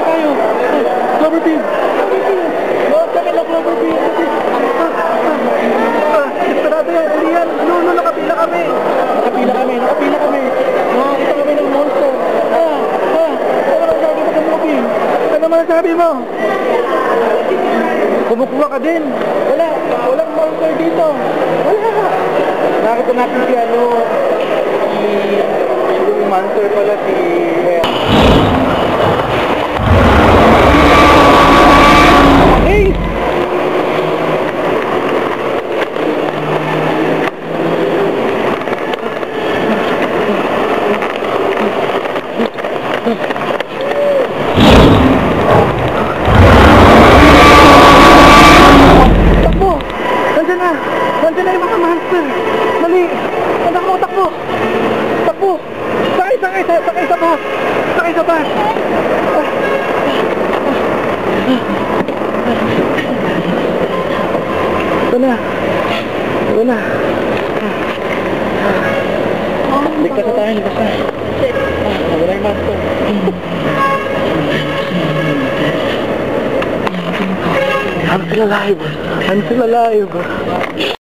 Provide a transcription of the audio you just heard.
tayo. Cloverfield. Huwag kami ng Cloverfield. Esperado yan. Hindi yan. No, nakapila kami. Nakapila kami. Nakakita kami ng monster. Ano naman sabi mo? Kumukuha ka din. Walang monster dito. Wala. Nakita natin si yung monster pala si Hey! Takbo! Nandiyan na yung mga monster! Mali! Takbo! Sakay sa bus! Ito na. Ligtas na tayo. Wala yung monster. I'm still alive.